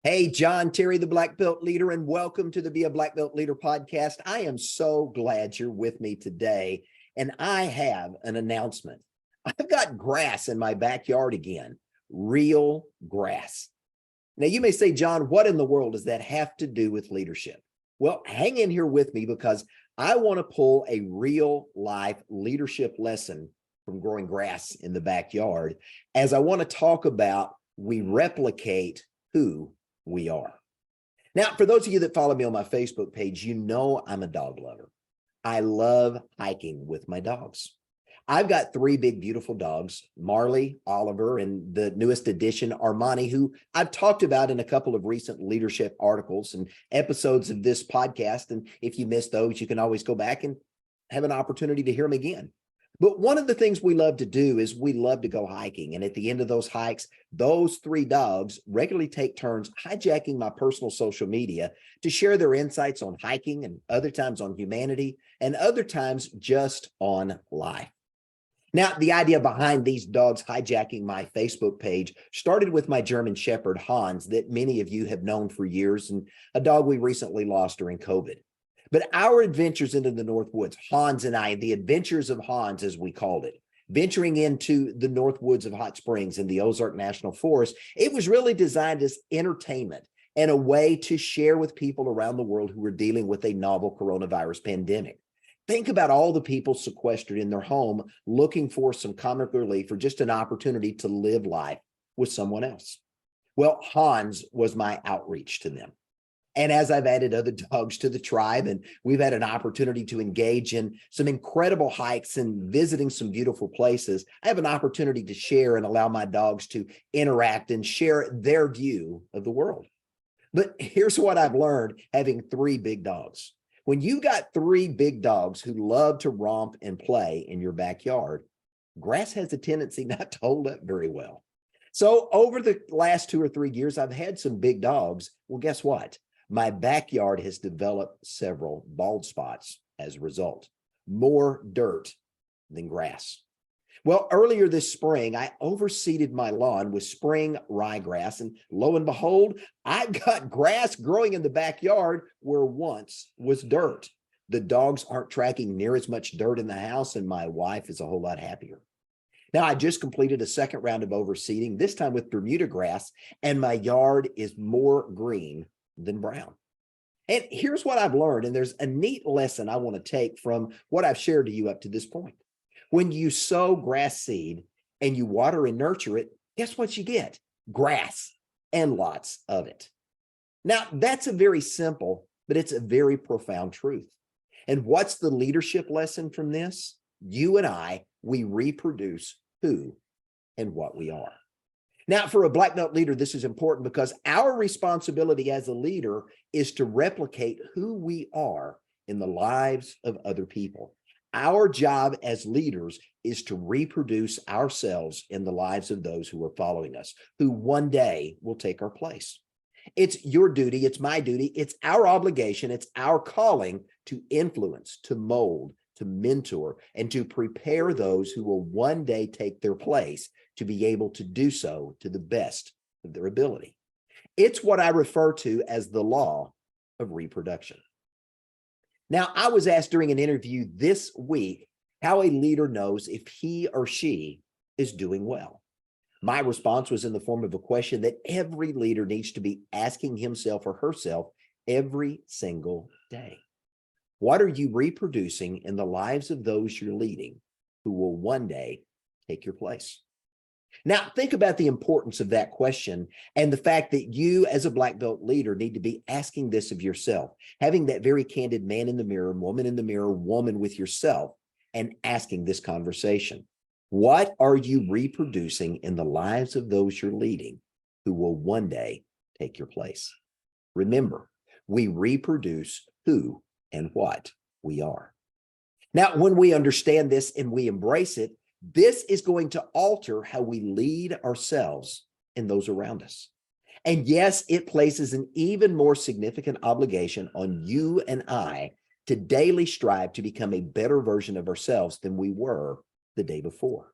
Hey, John Terry, the Black Belt Leader, and welcome to the Be a Black Belt Leader podcast. I am so glad you're with me today, and I have an announcement. I've got grass in my backyard again, real grass. Now, you may say, John, what in the world does that have to do with leadership? Well, hang in here with me because I want to pull a real life leadership lesson from growing grass in the backyard as I want to talk about we replicate who we are. Now, for those of you that follow me on my Facebook page, you know I'm a dog lover. I love hiking with my dogs. I've got three big, beautiful dogs, Marley, Oliver, and the newest addition, Armani, who I've talked about in a couple of recent leadership articles and episodes of this podcast. And if you missed those, you can always go back and have an opportunity to hear them again. But one of the things we love to do is we love to go hiking. And at the end of those hikes, those three dogs regularly take turns hijacking my personal social media to share their insights on hiking and other times on humanity and other times just on life. Now, the idea behind these dogs hijacking my Facebook page started with my German Shepherd, Hans, that many of you have known for years, and a dog we recently lost during COVID. But our adventures into the North Woods, Hans and I, the adventures of Hans, as we called it, venturing into the North Woods of Hot Springs in the Ozark National Forest, it was really designed as entertainment and a way to share with people around the world who were dealing with a novel coronavirus pandemic. Think about all the people sequestered in their home looking for some comic relief or just an opportunity to live life with someone else. Well, Hans was my outreach to them. And as I've added other dogs to the tribe, and we've had an opportunity to engage in some incredible hikes and visiting some beautiful places, I have an opportunity to share and allow my dogs to interact and share their view of the world. But here's what I've learned having three big dogs. When you got three big dogs who love to romp and play in your backyard, grass has a tendency not to hold up very well. So over the last 2 or 3 years, I've had some big dogs. Well, guess what? My backyard has developed several bald spots as a result, more dirt than grass. Well, earlier this spring, I overseeded my lawn with spring ryegrass, and lo and behold, I've got grass growing in the backyard where once was dirt. The dogs aren't tracking near as much dirt in the house, and my wife is a whole lot happier. Now, I just completed a second round of overseeding, this time with Bermuda grass, and my yard is more green than brown. And here's what I've learned, and there's a neat lesson I want to take from what I've shared to you up to this point. When you sow grass seed and you water and nurture it, guess what you get? Grass, and lots of it. Now, that's a very simple, but it's a very profound truth. And what's the leadership lesson from this? You and I, we reproduce who and what we are. Now, for a Black Belt leader, this is important because our responsibility as a leader is to replicate who we are in the lives of other people. Our job as leaders is to reproduce ourselves in the lives of those who are following us, who one day will take our place. It's your duty, it's my duty, it's our obligation, it's our calling to influence, to mold, to mentor, and to prepare those who will one day take their place to be able to do so to the best of their ability. It's what I refer to as the law of reproduction. Now, I was asked during an interview this week how a leader knows if he or she is doing well. My response was in the form of a question that every leader needs to be asking himself or herself every single day. What are you reproducing in the lives of those you're leading who will one day take your place? Now, think about the importance of that question and the fact that you as a Black Belt leader need to be asking this of yourself, having that very candid man in the mirror, woman in the mirror, woman with yourself, and asking this conversation. What are you reproducing in the lives of those you're leading who will one day take your place? Remember, we reproduce who and what we are. Now, when we understand this and we embrace it, this is going to alter how we lead ourselves and those around us. And yes, it places an even more significant obligation on you and I to daily strive to become a better version of ourselves than we were the day before.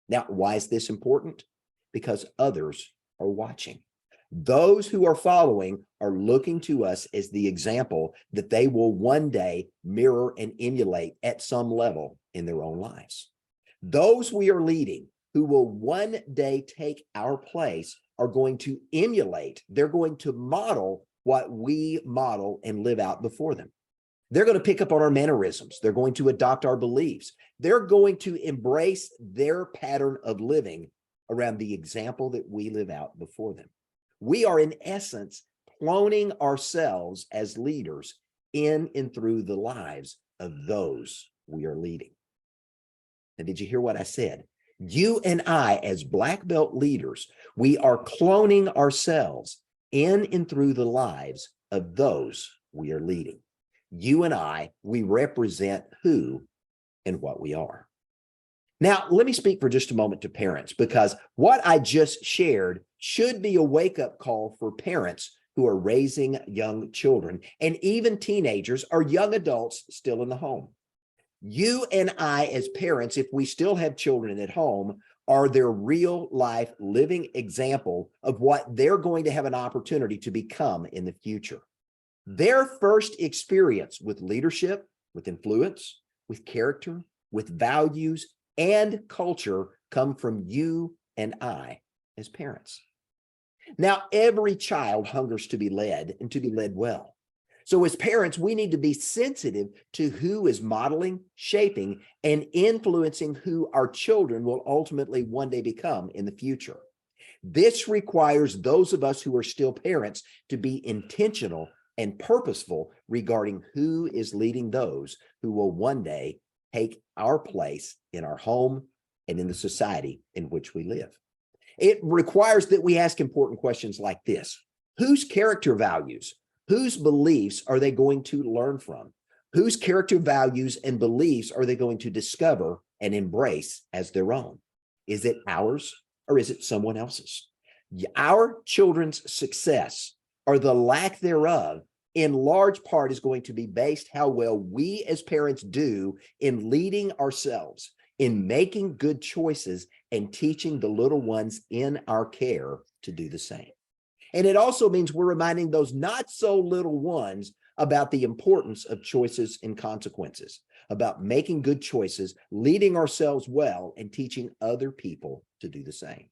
Now, why is this important? Because others are watching. Those who are following are looking to us as the example that they will one day mirror and emulate at some level in their own lives. Those we are leading who will one day take our place are going to emulate, they're going to model what we model and live out before them. They're going to pick up on our mannerisms. They're going to adopt our beliefs. They're going to embrace their pattern of living around the example that we live out before them. We are, in essence, cloning ourselves as leaders in and through the lives of those we are leading. Now, did you hear what I said? You and I, as black belt leaders, we are cloning ourselves in and through the lives of those we are leading. You and I, we represent who and what we are. Now, let me speak for just a moment to parents, because what I just shared should be a wake-up call for parents who are raising young children and even teenagers or young adults still in the home. You and I, as parents, if we still have children at home, are their real life living example of what they're going to have an opportunity to become in the future. Their first experience with leadership, with influence, with character, with values, and culture come from you and I as parents. Now, every child hungers to be led and to be led well. So as parents, we need to be sensitive to who is modeling, shaping, and influencing who our children will ultimately one day become in the future. This requires those of us who are still parents to be intentional and purposeful regarding who is leading those who will one day take our place in our home and in the society in which we live. It requires that we ask important questions like this: whose character values, whose beliefs are they going to learn from? Whose character values and beliefs are they going to discover and embrace as their own? Is it ours or is it someone else's? Our children's success or the lack thereof in large part is going to be based how well we as parents do in leading ourselves, in making good choices and teaching the little ones in our care to do the same. And it also means we're reminding those not so little ones about the importance of choices and consequences, about making good choices, leading ourselves well, and teaching other people to do the same.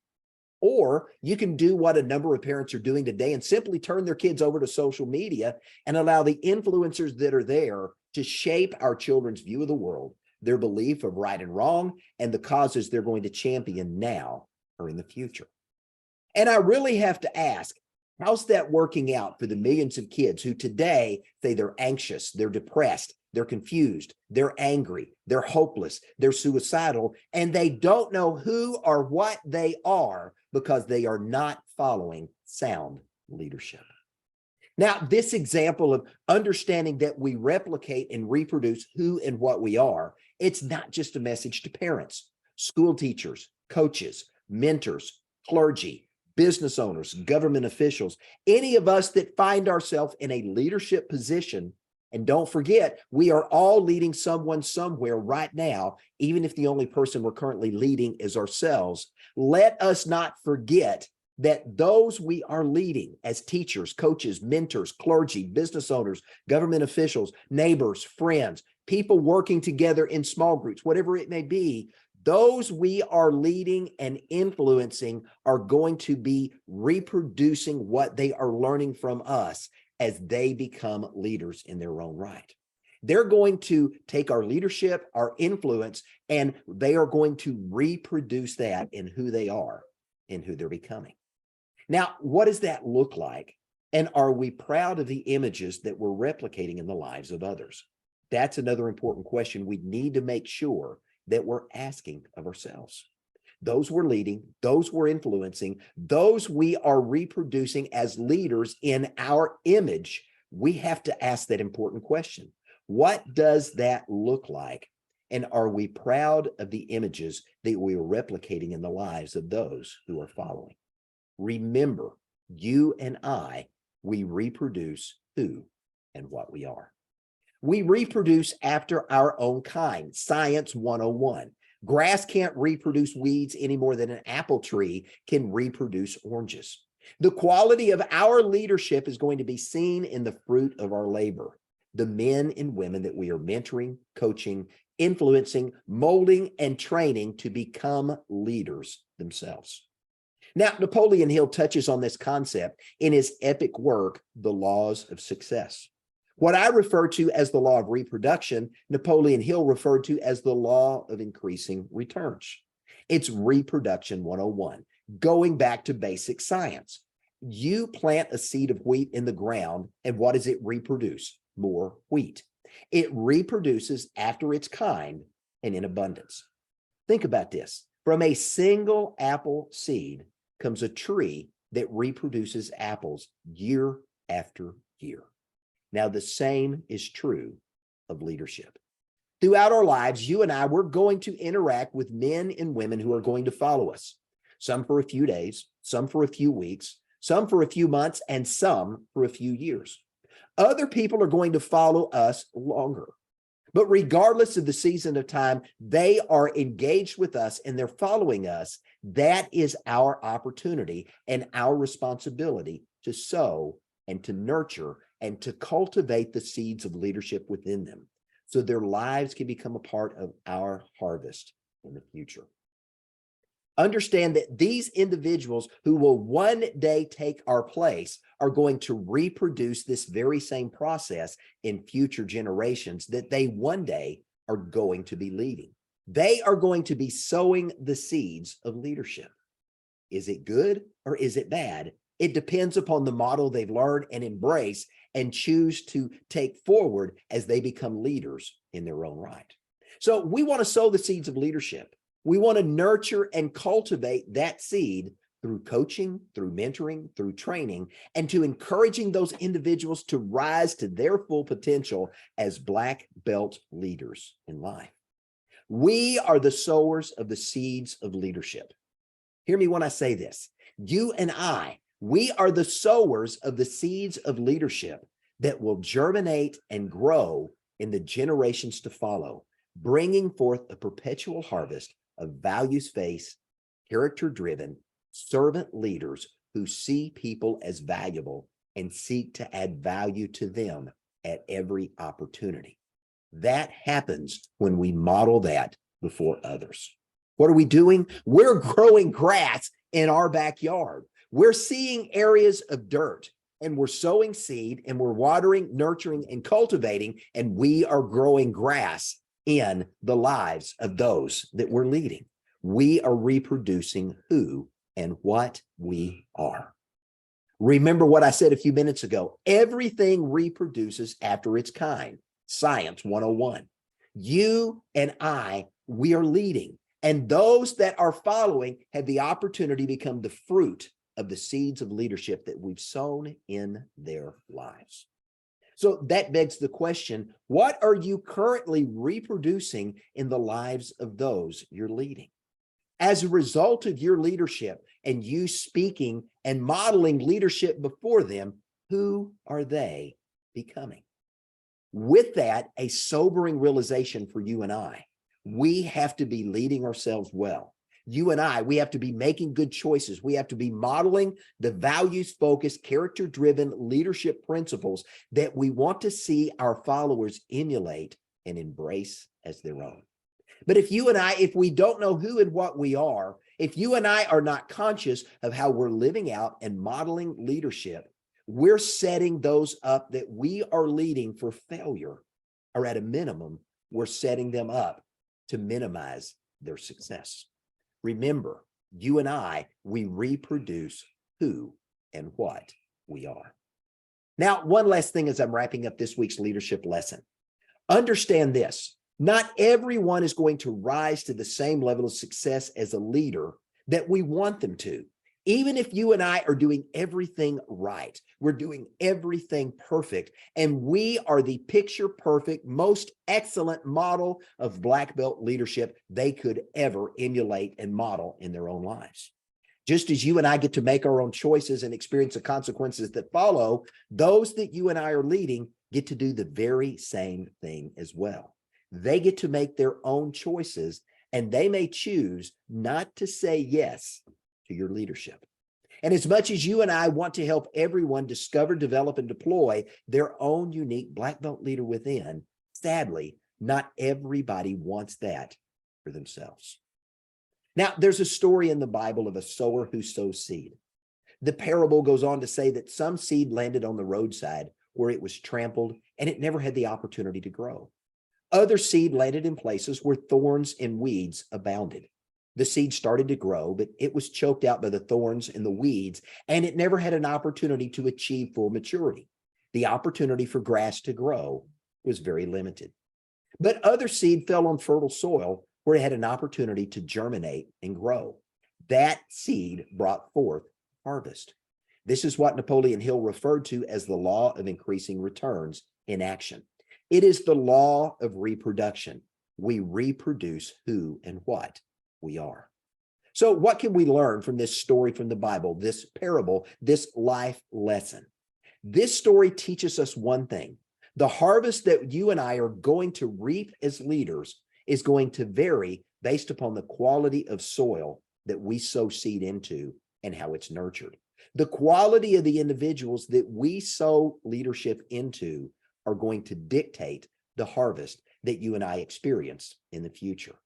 Or you can do what a number of parents are doing today and simply turn their kids over to social media and allow the influencers that are there to shape our children's view of the world, their belief of right and wrong, and the causes they're going to champion now or in the future. And I really have to ask, how's that working out for the millions of kids who today say they're anxious, they're depressed, they're confused, they're angry, they're hopeless, they're suicidal, and they don't know who or what they are because they are not following sound leadership? Now, this example of understanding that we replicate and reproduce who and what we are, it's not just a message to parents, school teachers, coaches, mentors, clergy, business owners, government officials, any of us that find ourselves in a leadership position. And don't forget, we are all leading someone somewhere right now, even if the only person we're currently leading is ourselves. Let us not forget that those we are leading as teachers, coaches, mentors, clergy, business owners, government officials, neighbors, friends, people working together in small groups, whatever it may be, those we are leading and influencing are going to be reproducing what they are learning from us as they become leaders in their own right. They're going to take our leadership, our influence, and they are going to reproduce that in who they are and who they're becoming. Now, what does that look like? And are we proud of the images that we're replicating in the lives of others? That's another important question we need to make sure that we're asking of ourselves. Those we're leading, those we're influencing, those we are reproducing as leaders in our image, we have to ask that important question. What does that look like? And are we proud of the images that we are replicating in the lives of those who are following? Remember, you and I, we reproduce who and what we are. We reproduce after our own kind. Science 101. Grass can't reproduce weeds any more than an apple tree can reproduce oranges. The quality of our leadership is going to be seen in the fruit of our labor. The men and women that we are mentoring, coaching, influencing, molding, and training to become leaders themselves. Now, Napoleon Hill touches on this concept in his epic work, The Laws of Success. What I refer to as the law of reproduction, Napoleon Hill referred to as the law of increasing returns. It's reproduction 101, going back to basic science. You plant a seed of wheat in the ground, and what does it reproduce? More wheat. It reproduces after its kind and in abundance. Think about this. From a single apple seed comes a tree that reproduces apples year after year. Now, the same is true of leadership. Throughout our lives, you and I, we're going to interact with men and women who are going to follow us. Some for a few days, some for a few weeks, some for a few months, and some for a few years. Other people are going to follow us longer. But regardless of the season of time, they are engaged with us and they're following us. That is our opportunity and our responsibility to sow and to nurture and to cultivate the seeds of leadership within them so their lives can become a part of our harvest in the future. Understand that these individuals who will one day take our place are going to reproduce this very same process in future generations that they one day are going to be leading. They are going to be sowing the seeds of leadership. Is it good or is it bad? It depends upon the model they've learned and embrace and choose to take forward as they become leaders in their own right. So we want to sow the seeds of leadership. We want to nurture and cultivate that seed through coaching, through mentoring, through training, and to encouraging those individuals to rise to their full potential as black belt leaders in life. We are the sowers of the seeds of leadership. Hear me when I say this. You and I, we are the sowers of the seeds of leadership that will germinate and grow in the generations to follow, bringing forth a perpetual harvest of values-based, character-driven, servant leaders who see people as valuable and seek to add value to them at every opportunity. That happens when we model that before others. What are we doing? We're growing grass in our backyard. We're seeing areas of dirt and we're sowing seed and we're watering, nurturing, and cultivating, and we are growing grass in the lives of those that we're leading. We are reproducing who and what we are. Remember what I said a few minutes ago. Everything reproduces after its kind. Science 101. You and I, we are leading, and those that are following have the opportunity to become the fruit of the seeds of leadership that we've sown in their lives. So that begs the question, what are you currently reproducing in the lives of those you're leading? As a result of your leadership and you speaking and modeling leadership before them, who are they becoming? With that, a sobering realization for you and I. We have to be leading ourselves well. You and I, we have to be making good choices. We have to be modeling the values-focused, character-driven leadership principles that we want to see our followers emulate and embrace as their own. But if you and I, if we don't know who and what we are, if you and I are not conscious of how we're living out and modeling leadership, we're setting those up that we are leading for failure, or at a minimum, we're setting them up to minimize their success. Remember, you and I, we reproduce who and what we are. Now, one last thing as I'm wrapping up this week's leadership lesson. Understand this, not everyone is going to rise to the same level of success as a leader that we want them to. Even if you and I are doing everything right, we're doing everything perfect, and we are the picture perfect, most excellent model of black belt leadership they could ever emulate and model in their own lives. Just as you and I get to make our own choices and experience the consequences that follow, those that you and I are leading get to do the very same thing as well. They get to make their own choices, and they may choose not to say yes to your leadership. And as much as you and I want to help everyone discover, develop, and deploy their own unique black belt leader within, sadly, not everybody wants that for themselves. Now, there's a story in the Bible of a sower who sows seed. The parable goes on to say that some seed landed on the roadside where it was trampled and it never had the opportunity to grow. Other seed landed in places where thorns and weeds abounded. The seed started to grow, but it was choked out by the thorns and the weeds, and it never had an opportunity to achieve full maturity. The opportunity for grass to grow was very limited. But other seed fell on fertile soil where it had an opportunity to germinate and grow. That seed brought forth harvest. This is what Napoleon Hill referred to as the law of increasing returns in action. It is the law of reproduction. We reproduce who and what we are. So what can we learn from this story from the Bible, this parable, this life lesson? This story teaches us one thing. The harvest that you and I are going to reap as leaders is going to vary based upon the quality of soil that we sow seed into and how it's nurtured. The quality of the individuals that we sow leadership into are going to dictate the harvest that you and I experience in the future.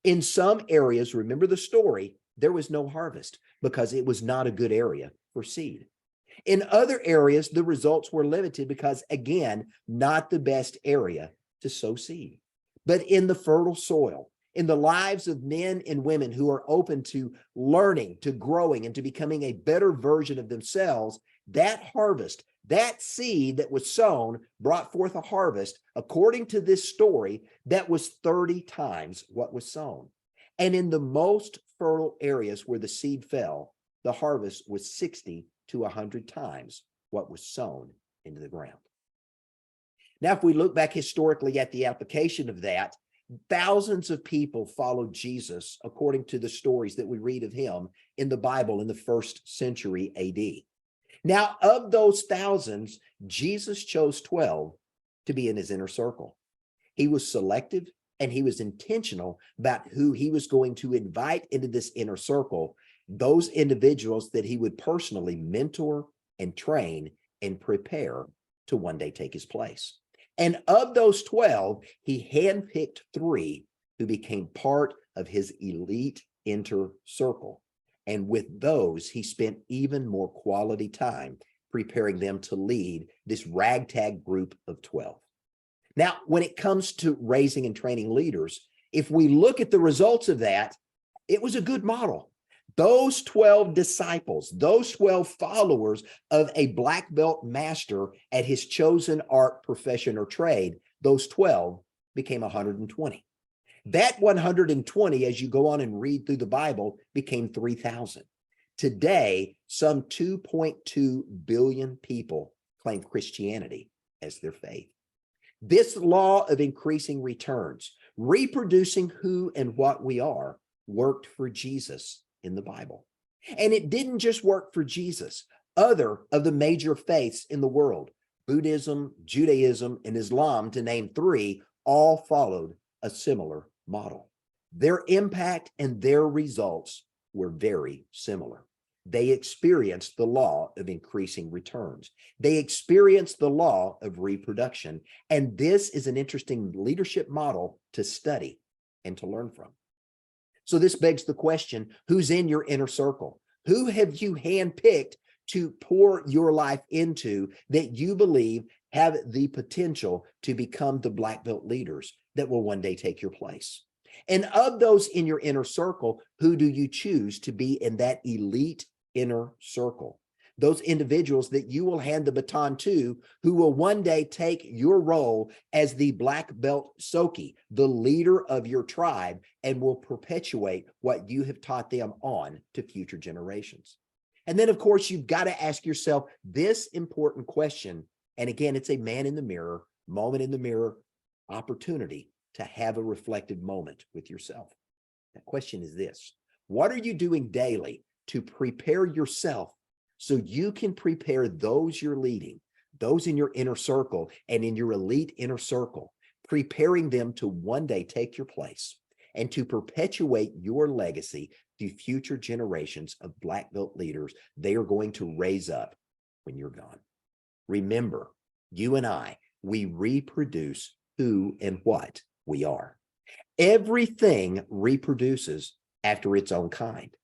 In some areas, remember the story, there was no harvest because it was not a good area for seed. In other areas, the results were limited because, again, not the best area to sow seed. But in the fertile soil, in the lives of men and women who are open to learning, to growing, and to becoming a better version of themselves, that harvest, that seed that was sown brought forth a harvest, according to this story, that was 30 times what was sown. And in the most fertile areas where the seed fell, the harvest was 60 to 100 times what was sown into the ground. Now, if we look back historically at the application of that, thousands of people followed Jesus according to the stories that we read of him in the Bible in the 1st century AD. Now, of those thousands, Jesus chose 12 to be in his inner circle. He was selective and he was intentional about who he was going to invite into this inner circle, those individuals that he would personally mentor and train and prepare to one day take his place. And of those 12, he handpicked 3 who became part of his elite inner circle. And with those, he spent even more quality time preparing them to lead this ragtag group of 12. Now, when it comes to raising and training leaders, if we look at the results of that, it was a good model. Those 12 disciples, those 12 followers of a black belt master at his chosen art, profession, or trade, those 12 became 120. That 120, as you go on and read through the Bible, became 3,000. Today, some 2.2 billion people claim Christianity as their faith. This law of increasing returns, reproducing who and what we are, worked for Jesus in the Bible. And it didn't just work for Jesus. Other of the major faiths in the world, Buddhism, Judaism, and Islam, to name 3, all followed a similar model. Their impact and their results were very similar. They experienced the law of increasing returns. They experienced the law of reproduction. And this is an interesting leadership model to study and to learn from. So this begs the question, who's in your inner circle? Who have you handpicked to pour your life into that you believe have the potential to become the black belt leaders that will one day take your place? And of those in your inner circle, who do you choose to be in that elite inner circle? Those individuals that you will hand the baton to, who will one day take your role as the black belt Soki, the leader of your tribe, and will perpetuate what you have taught them on to future generations. And then, of course, you've got to ask yourself this important question. And again, it's a man in the mirror, moment in the mirror, opportunity to have a reflective moment with yourself. That question is this: what are you doing daily to prepare yourself so you can prepare those you're leading, those in your inner circle and in your elite inner circle, preparing them to one day take your place and to perpetuate your legacy to future generations of black belt leaders they are going to raise up when you're gone. Remember, you and I, we reproduce who and what we are. Everything reproduces after its own kind.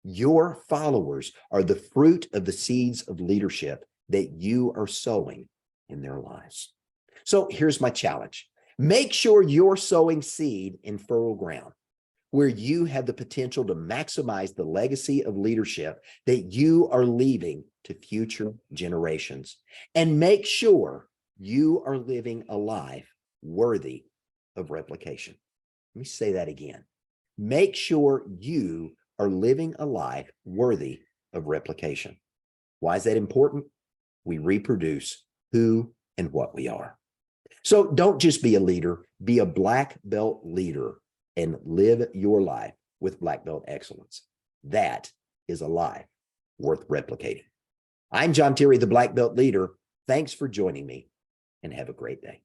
Your followers are the fruit of the seeds of leadership that you are sowing in their lives. So here's my challenge. Make sure you're sowing seed in fertile ground where you have the potential to maximize the legacy of leadership that you are leaving to future generations. And make sure you are living a life worthy of replication. Let me say that again. Make sure you are living a life worthy of replication. Why is that important? We reproduce who and what we are. So don't just be a leader, be a black belt leader and live your life with black belt excellence. That is a life worth replicating. I'm John Terry, the Black Belt Leader. Thanks for joining me and have a great day.